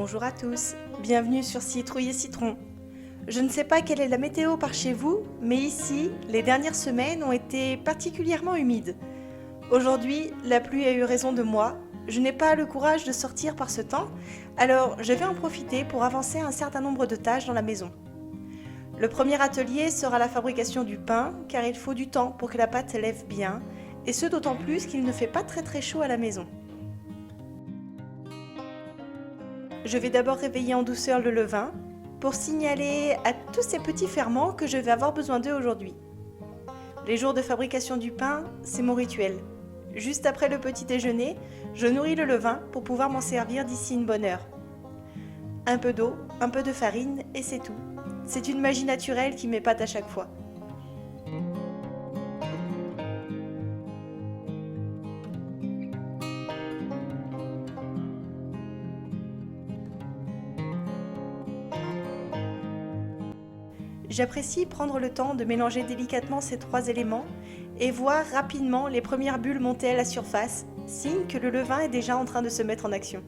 Bonjour à tous, bienvenue sur Citrouille et Citron. Je ne sais pas quelle est la météo par chez vous, mais ici, les dernières semaines ont été particulièrement humides. Aujourd'hui, la pluie a eu raison de moi, je n'ai pas le courage de sortir par ce temps, alors je vais en profiter pour avancer un certain nombre de tâches dans la maison. Le premier atelier sera la fabrication du pain, car il faut du temps pour que la pâte lève bien, et ce d'autant plus qu'il ne fait pas très chaud à la maison. Je vais d'abord réveiller en douceur le levain pour signaler à tous ces petits ferments que je vais avoir besoin d'eux aujourd'hui. Les jours de fabrication du pain, c'est mon rituel. Juste après le petit déjeuner, je nourris le levain pour pouvoir m'en servir d'ici une bonne heure. Un peu d'eau, un peu de farine et c'est tout. C'est une magie naturelle qui m'épate à chaque fois. J'apprécie prendre le temps de mélanger délicatement ces trois éléments et voir rapidement les premières bulles monter à la surface, signe que le levain est déjà en train de se mettre en action.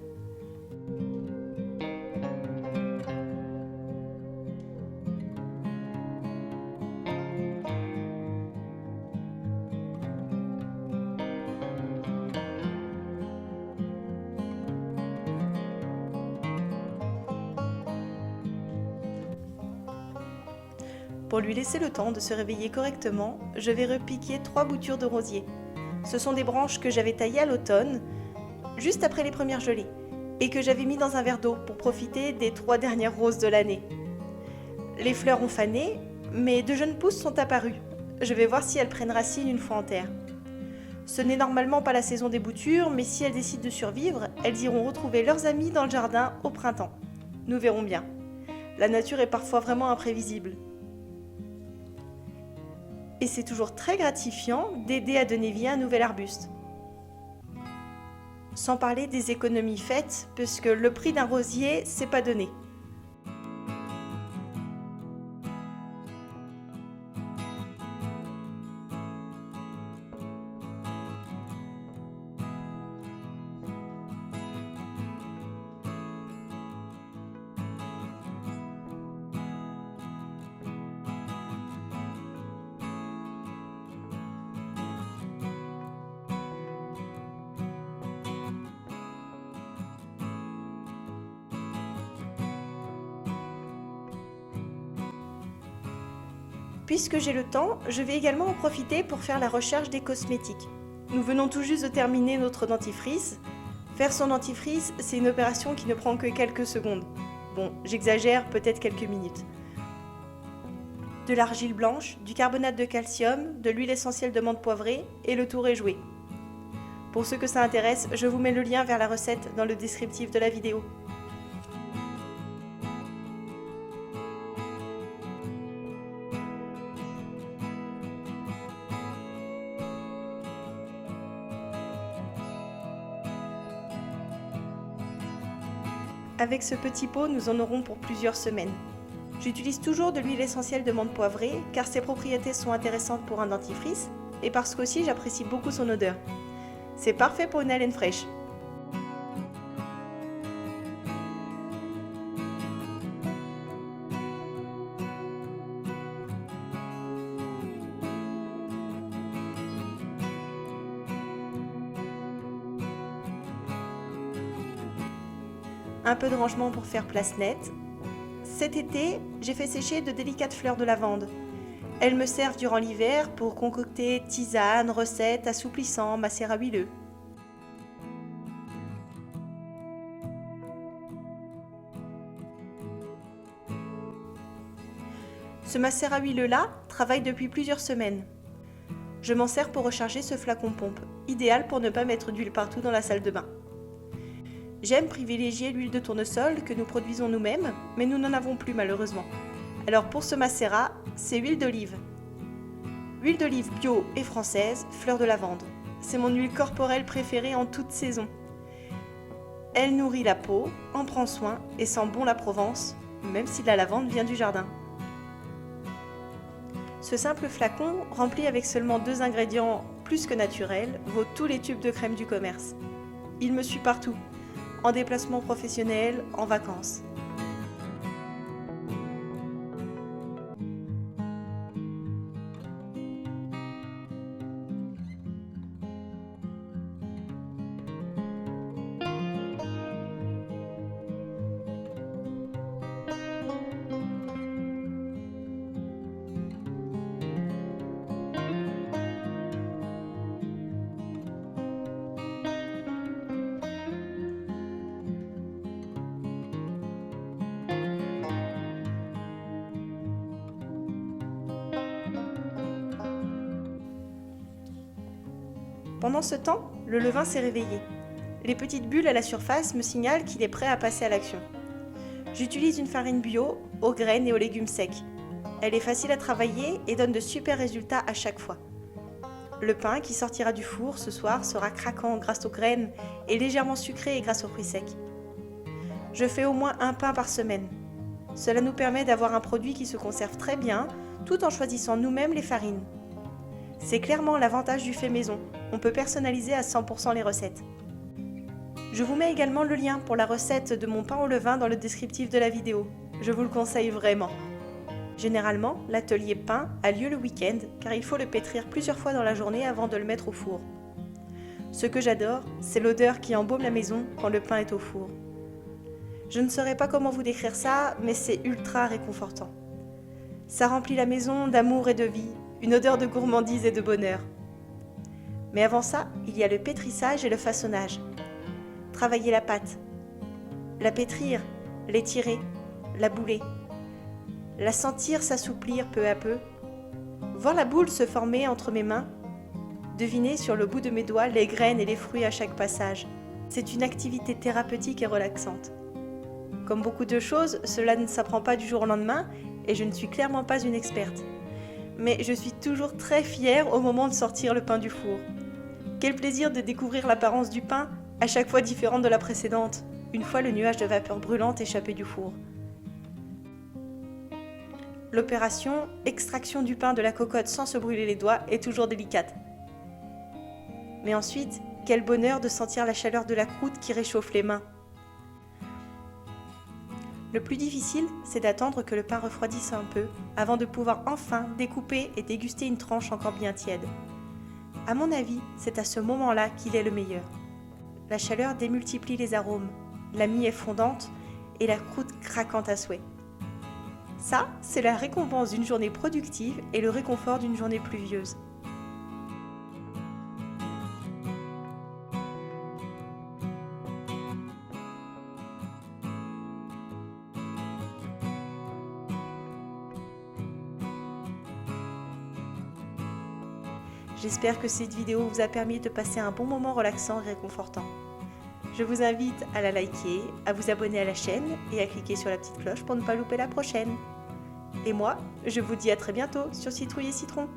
Pour lui laisser le temps de se réveiller correctement, je vais repiquer 3 boutures de rosier. Ce sont des branches que j'avais taillées à l'automne, juste après les premières gelées, et que j'avais mis dans un verre d'eau pour profiter des 3 dernières roses de l'année. Les fleurs ont fané, mais de jeunes pousses sont apparues. Je vais voir si elles prennent racine une fois en terre. Ce n'est normalement pas la saison des boutures, mais si elles décident de survivre, elles iront retrouver leurs amis dans le jardin au printemps. Nous verrons bien. La nature est parfois vraiment imprévisible. Et c'est toujours très gratifiant d'aider à donner vie à un nouvel arbuste. Sans parler des économies faites, puisque le prix d'un rosier, c'est pas donné. Puisque j'ai le temps, je vais également en profiter pour faire la recherche des cosmétiques. Nous venons tout juste de terminer notre dentifrice. Faire son dentifrice, c'est une opération qui ne prend que quelques secondes. Bon, j'exagère, peut-être quelques minutes. De l'argile blanche, du carbonate de calcium, de l'huile essentielle de menthe poivrée et le tour est joué. Pour ceux que ça intéresse, je vous mets le lien vers la recette dans le descriptif de la vidéo. Avec ce petit pot, nous en aurons pour plusieurs semaines. J'utilise toujours de l'huile essentielle de menthe poivrée car ses propriétés sont intéressantes pour un dentifrice et parce qu'aussi j'apprécie beaucoup son odeur. C'est parfait pour une haleine fraîche. Un peu de rangement pour faire place nette. Cet été, j'ai fait sécher de délicates fleurs de lavande. Elles me servent durant l'hiver pour concocter tisanes, recettes, assouplissants, macérats huileux. Ce macérat huileux-là travaille depuis plusieurs semaines. Je m'en sers pour recharger ce flacon pompe, idéal pour ne pas mettre d'huile partout dans la salle de bain. J'aime privilégier l'huile de tournesol que nous produisons nous-mêmes, mais nous n'en avons plus malheureusement. Alors pour ce macérat, c'est huile d'olive. Huile d'olive bio et française, fleur de lavande. C'est mon huile corporelle préférée en toute saison. Elle nourrit la peau, en prend soin et sent bon la Provence, même si la lavande vient du jardin. Ce simple flacon, rempli avec seulement 2 ingrédients plus que naturels, vaut tous les tubes de crème du commerce. Il me suit partout. en déplacement professionnel, en vacances. Pendant ce temps, le levain s'est réveillé. Les petites bulles à la surface me signalent qu'il est prêt à passer à l'action. J'utilise une farine bio, aux graines et aux légumes secs. Elle est facile à travailler et donne de super résultats à chaque fois. Le pain qui sortira du four ce soir sera craquant grâce aux graines et légèrement sucré grâce aux fruits secs. Je fais au moins un pain par semaine. Cela nous permet d'avoir un produit qui se conserve très bien tout en choisissant nous-mêmes les farines. C'est clairement l'avantage du fait maison, on peut personnaliser à 100% les recettes. Je vous mets également le lien pour la recette de mon pain au levain dans le descriptif de la vidéo, je vous le conseille vraiment. Généralement, l'atelier pain a lieu le week-end car il faut le pétrir plusieurs fois dans la journée avant de le mettre au four. Ce que j'adore, c'est l'odeur qui embaume la maison quand le pain est au four. Je ne saurais pas comment vous décrire ça, mais c'est ultra réconfortant. Ça remplit la maison d'amour et de vie, une odeur de gourmandise et de bonheur. Mais avant ça, il y a le pétrissage et le façonnage. Travailler la pâte, la pétrir, l'étirer, la bouler, la sentir s'assouplir peu à peu, voir la boule se former entre mes mains, deviner sur le bout de mes doigts les graines et les fruits à chaque passage. C'est une activité thérapeutique et relaxante. Comme beaucoup de choses, cela ne s'apprend pas du jour au lendemain et je ne suis clairement pas une experte. Mais je suis toujours très fière au moment de sortir le pain du four. Quel plaisir de découvrir l'apparence du pain, à chaque fois différente de la précédente, une fois le nuage de vapeur brûlante échappé du four. L'opération extraction du pain de la cocotte sans se brûler les doigts est toujours délicate. Mais ensuite, quel bonheur de sentir la chaleur de la croûte qui réchauffe les mains. Le plus difficile, c'est d'attendre que le pain refroidisse un peu avant de pouvoir enfin découper et déguster une tranche encore bien tiède. À mon avis, c'est à ce moment-là qu'il est le meilleur. La chaleur démultiplie les arômes, la mie est fondante et la croûte craquante à souhait. Ça, c'est la récompense d'une journée productive et le réconfort d'une journée pluvieuse. J'espère que cette vidéo vous a permis de passer un bon moment relaxant et réconfortant. Je vous invite à la liker, à vous abonner à la chaîne et à cliquer sur la petite cloche pour ne pas louper la prochaine. Et moi, je vous dis à très bientôt sur Citrouille et Citron.